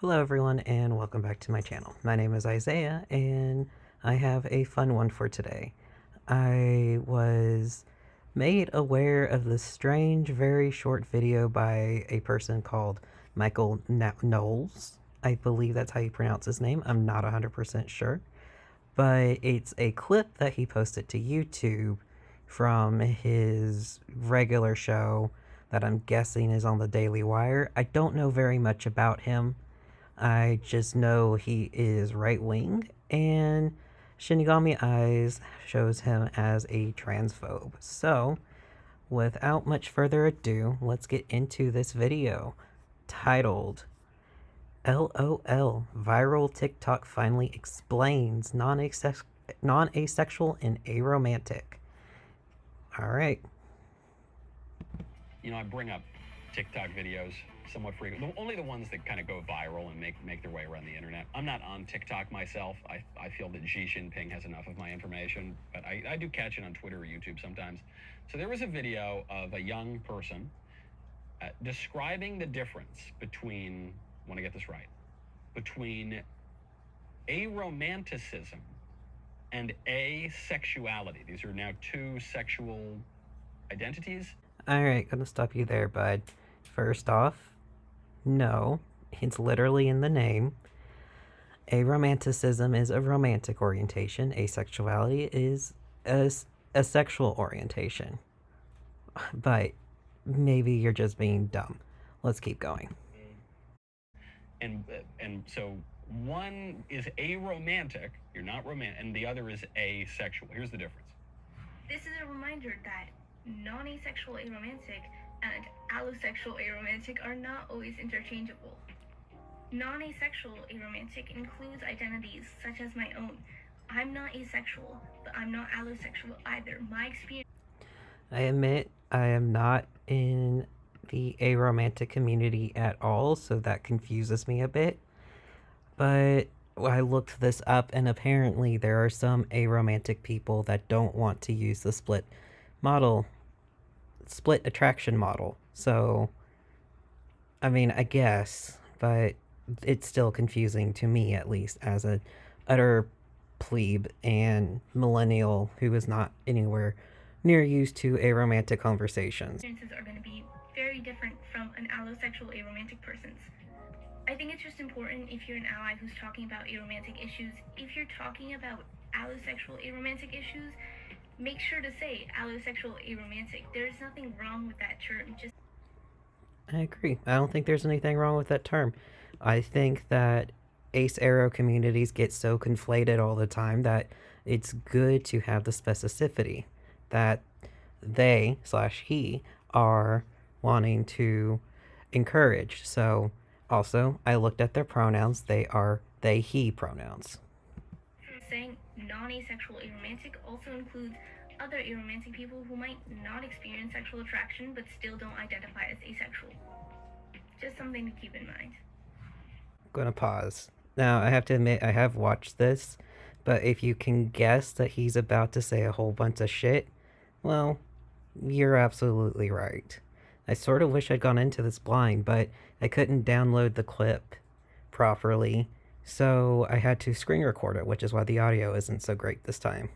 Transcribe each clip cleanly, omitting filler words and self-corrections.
Hello everyone and welcome back to my channel. My name is Isaiah and I have a fun one for today. I was made aware of this strange, very short video by a person called Michael Knowles. I believe that's how you pronounce his name. I'm not 100% sure. But it's a clip that he posted to YouTube from his regular show that I'm guessing is on the Daily Wire. I don't know very much about him. I just know he is right wing, and Shinigami Eyes shows him as a transphobe. So, without much further ado, let's get into this video titled LOL Viral TikTok Finally Explains Non-Asexual and Aromantic. Alright. I bring up TikTok videos somewhat frequently. Only the ones that kind of go viral and make their way around the internet. I'm not on TikTok myself. I feel that Xi Jinping has enough of my information, but I do catch it on Twitter or YouTube sometimes. So there was a video of a young person describing the difference between, I want to get this right, between aromanticism and asexuality. These are now two sexual identities. Alright, gonna stop you there, bud. First off, no, it's literally in the name. Aromanticism is a romantic orientation. Asexuality is a sexual orientation. But maybe you're just being dumb. Let's keep going. And so one is aromantic, you're not romantic, and the other is asexual. Here's the difference. This is a reminder that non-asexual aromantic and allosexual aromantic are not always interchangeable. Non-asexual aromantic includes identities such as my own. I'm not asexual, but I'm not allosexual either. My experience... I admit I am not in the aromantic community at all, so that confuses me a bit. But I looked this up, and apparently there are some aromantic people that don't want to use the split attraction model. So, I mean, I guess, but it's still confusing to me, at least, as a utter plebe and millennial who is not anywhere near used to aromantic conversations. Experiences are going to be very different from an allosexual aromantic person's. I think it's just important, if you're an ally who's talking about aromantic issues, if you're talking about allosexual aromantic issues, make sure to say allosexual aromantic. There's nothing wrong with that term. I agree. I don't think there's anything wrong with that term. I think that ace-aro communities get so conflated all the time that it's good to have the specificity that they/he are wanting to encourage. So, also, I looked at their pronouns. They are they/he pronouns. Saying non-asexual aromantic also includes other aromantic people who might not experience sexual attraction but still don't identify as asexual. Just something to keep in mind. I'm gonna pause. Now, I have to admit, I have watched this, but if you can guess that he's about to say a whole bunch of shit, well, you're absolutely right. I sort of wish I'd gone into this blind, but I couldn't download the clip properly, so I had to screen record it, which is why the audio isn't so great this time.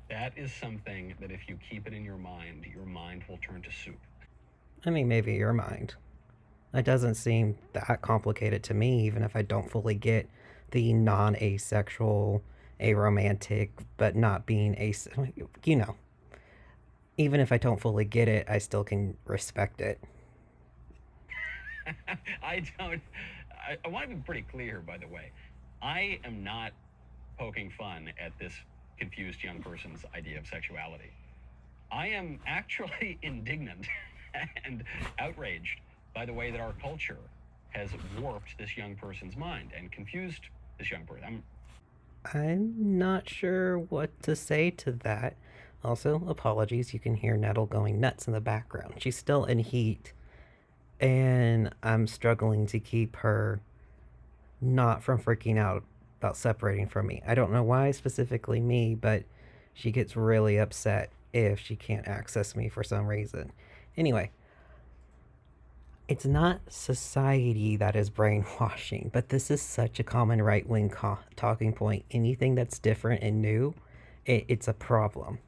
That is something that if you keep it in your mind will turn to soup. I mean, maybe your mind. It doesn't seem that complicated to me, even if I don't fully get the non-asexual, aromantic, but not being you know. Even if I don't fully get it, I still can respect it. I want to be pretty clear, by the way. I am not poking fun at this confused young person's idea of sexuality. I am actually indignant and outraged by the way that our culture has warped this young person's mind and confused this young person. I'm not sure what to say to that. Also, apologies, you can hear Nettle going nuts in the background. She's still in heat, and I'm struggling to keep her not from freaking out about separating from me. I don't know why specifically me, but she gets really upset if she can't access me for some reason. Anyway, It's not society that is brainwashing, but this is such a common right wing talking point. Anything that's different and new, it's a problem.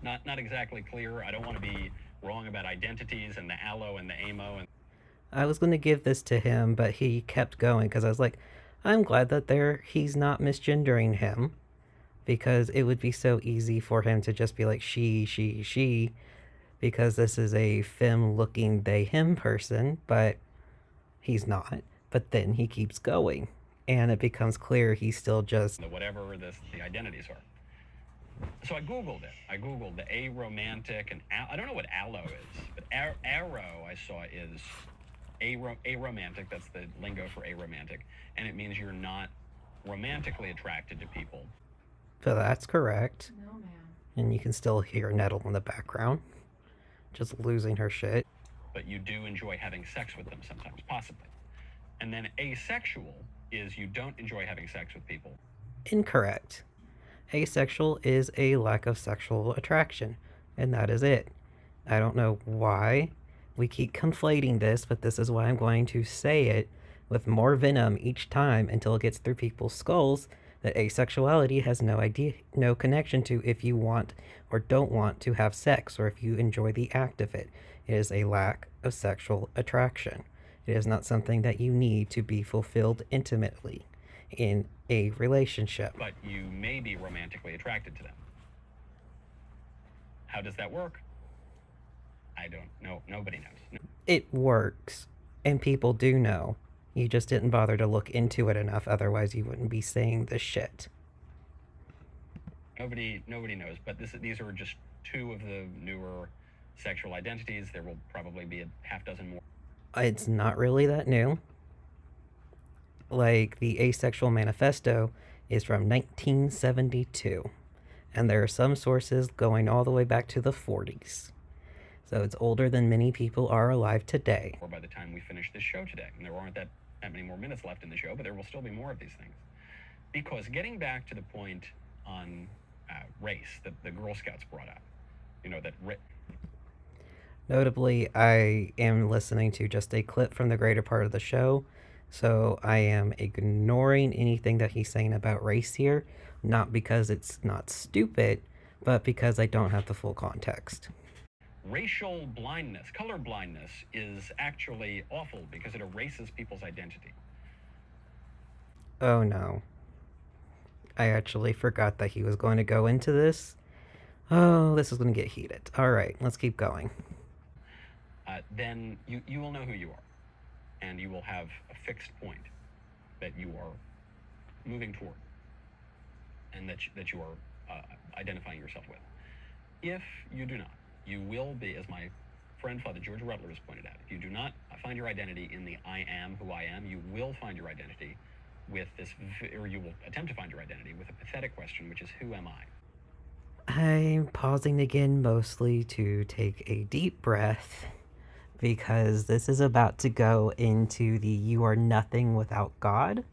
Not exactly clear. I don't want to be wrong about identities and the allo and the amo. And I was going to give this to him, but he kept going because I was like, I'm glad that he's not misgendering him, because it would be so easy for him to just be like she, because this is a femme looking they him person, but he's not. But then he keeps going, and it becomes clear he's still just the whatever the identities are. So I Googled it. I Googled the aromantic, and I don't know what allo is, but arrow I saw is aromantic. That's the lingo for aromantic, and it means you're not romantically attracted to people. So that's correct. No, ma'am. And you can still hear Nettle in the background, just losing her shit. But you do enjoy having sex with them sometimes, possibly. And then asexual is you don't enjoy having sex with people. Incorrect. Asexual is a lack of sexual attraction, and that is it. I don't know why we keep conflating this, but this is why I'm going to say it with more venom each time until it gets through people's skulls that asexuality has no connection to if you want or don't want to have sex, or if you enjoy the act of it. It is a lack of sexual attraction. It is not something that you need to be fulfilled intimately in a relationship. But you may be romantically attracted to them. How does that work? I don't know. Nobody knows. No. It works, and people do know. You just didn't bother to look into it enough, otherwise you wouldn't be saying this shit. Nobody knows, but these are just two of the newer sexual identities. There will probably be a half dozen more. It's not really that new. Like, the Asexual Manifesto is from 1972, and there are some sources going all the way back to the 40s. So it's older than many people are alive today. Or by the time we finish this show today, and there aren't that many more minutes left in the show, but there will still be more of these things. Because getting back to the point on race that the Girl Scouts brought up, that Notably, I am listening to just a clip from the greater part of the show, so I am ignoring anything that he's saying about race here, not because it's not stupid, but because I don't have the full context. Racial blindness, color blindness, is actually awful because it erases people's identity. Oh no. I actually forgot that he was going to go into this. Oh, this is going to get heated. Alright, let's keep going. Then you will know who you are, and you will have a fixed point that you are moving toward, and that you are identifying yourself with. If you do not, you will be, as my friend Father George Rutler has pointed out, if you do not find your identity in the I am who I am, you will find your identity with this, or you will attempt to find your identity with a pathetic question, which is, who am I? I'm pausing again mostly to take a deep breath, because this is about to go into the you are nothing without God.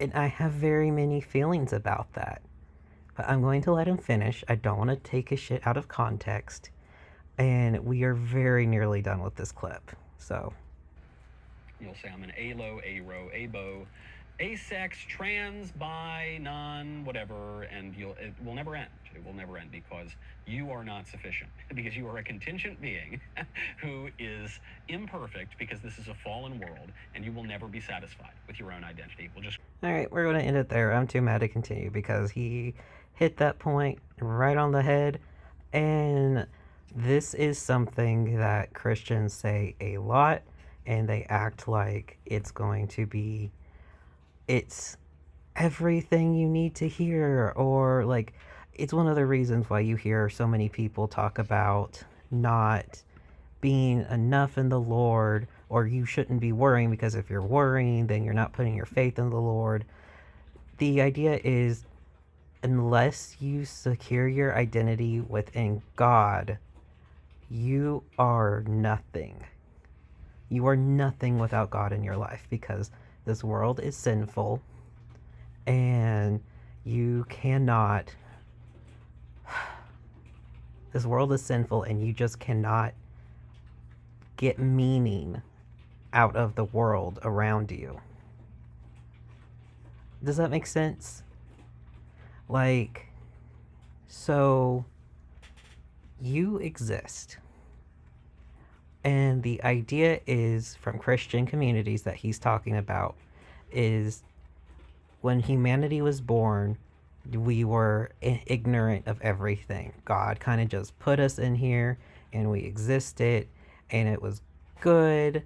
And I have very many feelings about that. But I'm going to let him finish. I don't want to take his shit out of context. And we are very nearly done with this clip. So You'll say I'm an alo, aro, abo, asex, trans, bi, non, whatever, and it will never end. It will never end because you are not sufficient. Because you are a contingent being who is imperfect, because this is a fallen world, and you will never be satisfied with your own identity. Alright, we're going to end it there. I'm too mad to continue because he hit that point right on the head. And this is something that Christians say a lot, and they act like it's going to be, it's everything you need to hear, or like, it's one of the reasons why you hear so many people talk about not being enough in the Lord, or you shouldn't be worrying, because if you're worrying, then you're not putting your faith in the Lord. The idea is, unless you secure your identity within God, you are nothing. You are nothing without God in your life, because this world is sinful, and you cannot This world is sinful, and you just cannot get meaning out of the world around you. Does that make sense? Like, so you exist. And the idea is from Christian communities that he's talking about is when humanity was born, we were ignorant of everything. God kind of just put us in here and we existed and it was good.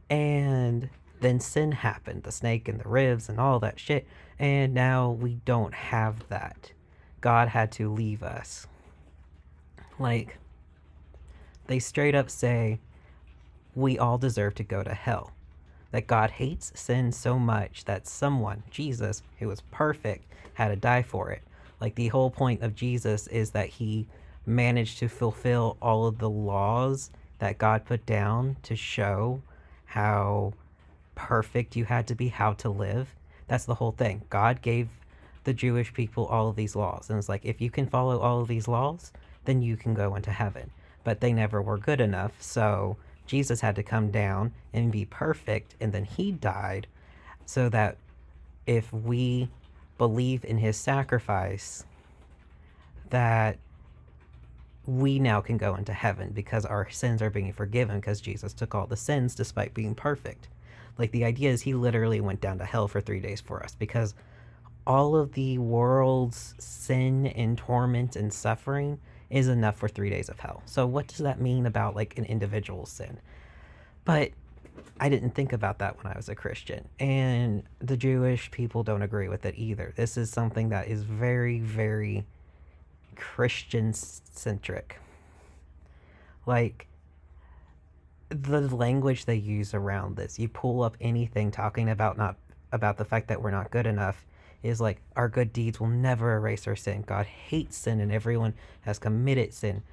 And then sin happened, the snake and the ribs and all that shit. And now we don't have that. God had to leave us. Like, they straight up say we all deserve to go to hell. That God hates sin so much that someone, Jesus, who was perfect, had to die for it. Like, the whole point of Jesus is that he managed to fulfill all of the laws that God put down to show how perfect you had to be, how to live. That's the whole thing. God gave the Jewish people all of these laws. And it's like, if you can follow all of these laws, then you can go into heaven. But they never were good enough. So Jesus had to come down and be perfect. And then he died so that if we believe in his sacrifice, that we now can go into heaven because our sins are being forgiven because Jesus took all the sins despite being perfect. Like, the idea is he literally went down to hell for 3 days for us because all of the world's sin and torment and suffering is enough for 3 days of hell. So what does that mean about like an individual sin? But I didn't think about that when I was a Christian, and the Jewish people don't agree with it either. This is something that is very, very Christian centric. Like, the language they use around this, you pull up anything talking about not about the fact that we're not good enough, is like, our good deeds will never erase our sin. God hates sin and everyone has committed sin.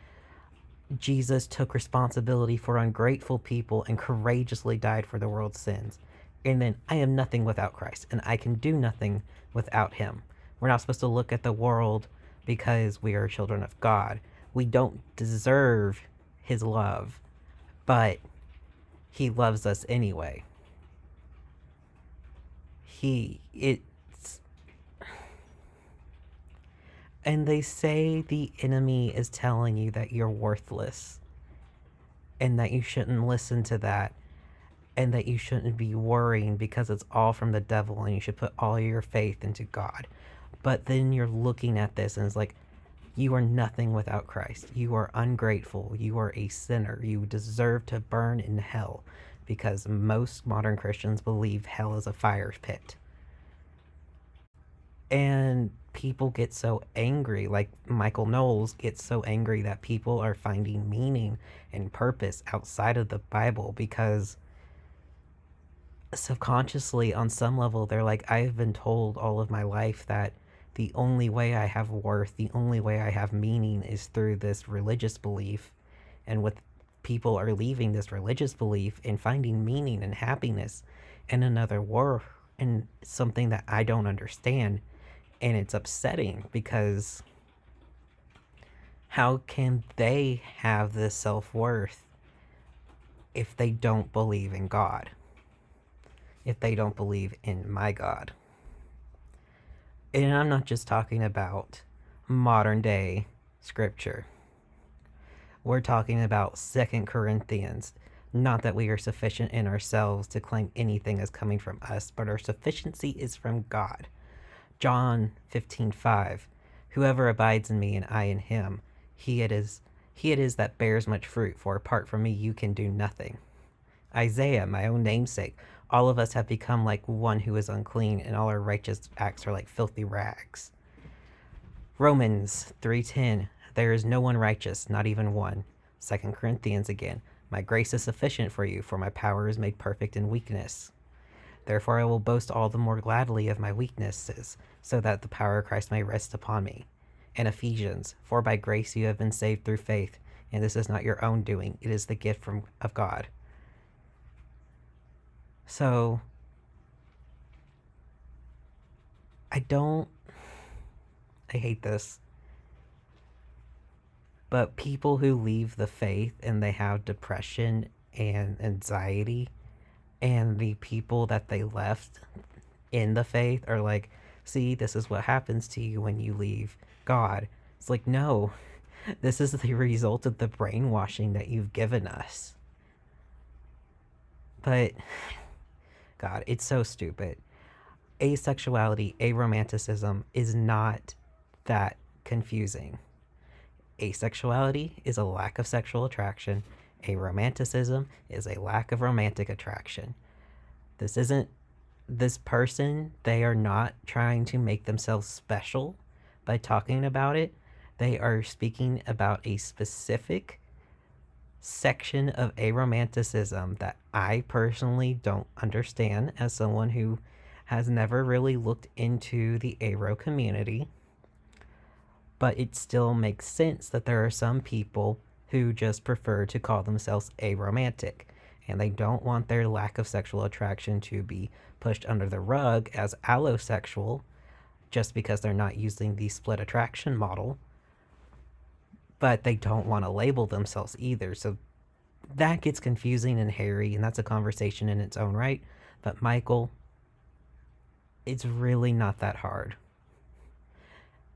Jesus took responsibility for ungrateful people and courageously died for the world's sins. And then I am nothing without Christ, and I can do nothing without him. We're not supposed to look at the world because we are children of God. We don't deserve his love, but he loves us anyway. And they say the enemy is telling you that you're worthless and that you shouldn't listen to that and that you shouldn't be worrying because it's all from the devil and you should put all your faith into God. But then you're looking at this and it's like, you are nothing without Christ. You are ungrateful. You are a sinner. You deserve to burn in hell because most modern Christians believe hell is a fire pit. And people get so angry, like Michael Knowles gets so angry that people are finding meaning and purpose outside of the Bible because subconsciously, on some level, they're like, I've been told all of my life that the only way I have worth, the only way I have meaning is through this religious belief. And with people are leaving this religious belief and finding meaning and happiness in another world, and something that I don't understand. And it's upsetting because how can they have this self-worth if they don't believe in God? If they don't believe in my God? And I'm not just talking about modern day scripture. We're talking about 2 Corinthians. Not that we are sufficient in ourselves to claim anything as coming from us, but our sufficiency is from God. John 15:5. Whoever abides in me and I in him, he it is that bears much fruit, for apart from me you can do nothing. Isaiah, my own namesake, all of us have become like one who is unclean, and all our righteous acts are like filthy rags. Romans 3:10. There is no one righteous, not even one. 2 Corinthians again. My grace is sufficient for you, for my power is made perfect in weakness. Therefore I will boast all the more gladly of my weaknesses, so that the power of Christ may rest upon me. And Ephesians, for by grace you have been saved through faith, and this is not your own doing, it is the gift of God. So, I hate this. But people who leave the faith and they have depression and anxiety, and the people that they left in the faith are like, see, this is what happens to you when you leave God. It's like, no, this is the result of the brainwashing that you've given us. But, God, it's so stupid. Asexuality, aromanticism is not that confusing. Asexuality is a lack of sexual attraction. Aromanticism is a lack of romantic attraction. This person, they are not trying to make themselves special by talking about it. They are speaking about a specific section of aromanticism that I personally don't understand as someone who has never really looked into the aro community. But it still makes sense that there are some people who just prefer to call themselves aromantic, and they don't want their lack of sexual attraction to be pushed under the rug as allosexual just because they're not using the split attraction model. But they don't want to label themselves either. So that gets confusing and hairy, and that's a conversation in its own right. But Michael, it's really not that hard.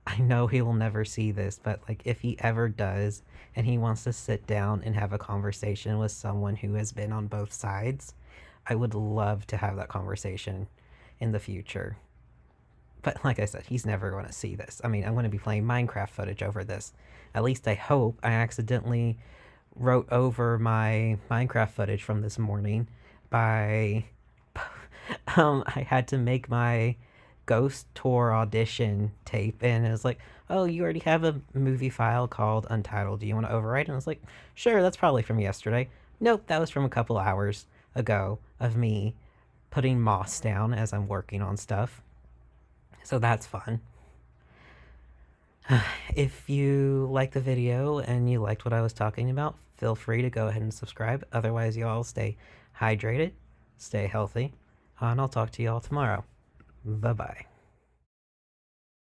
I know he will never see this, but like if he ever does and he wants to sit down and have a conversation with someone who has been on both sides, I would love to have that conversation in the future. But like I said, he's never going to see this. I mean, I'm going to be playing Minecraft footage over this. At least I hope. I accidentally wrote over my Minecraft footage from this morning by I had to make my ghost tour audition tape, and it was like, oh, you already have a movie file called Untitled, do you want to overwrite? And I was like, sure, that's probably from yesterday. Nope, that was from a couple hours ago of me putting moss down as I'm working on stuff. So that's fun. If you like the video and you liked what I was talking about, feel free to go ahead and subscribe. Otherwise, you all stay hydrated, stay healthy, and I'll talk to you all tomorrow. Bye-bye.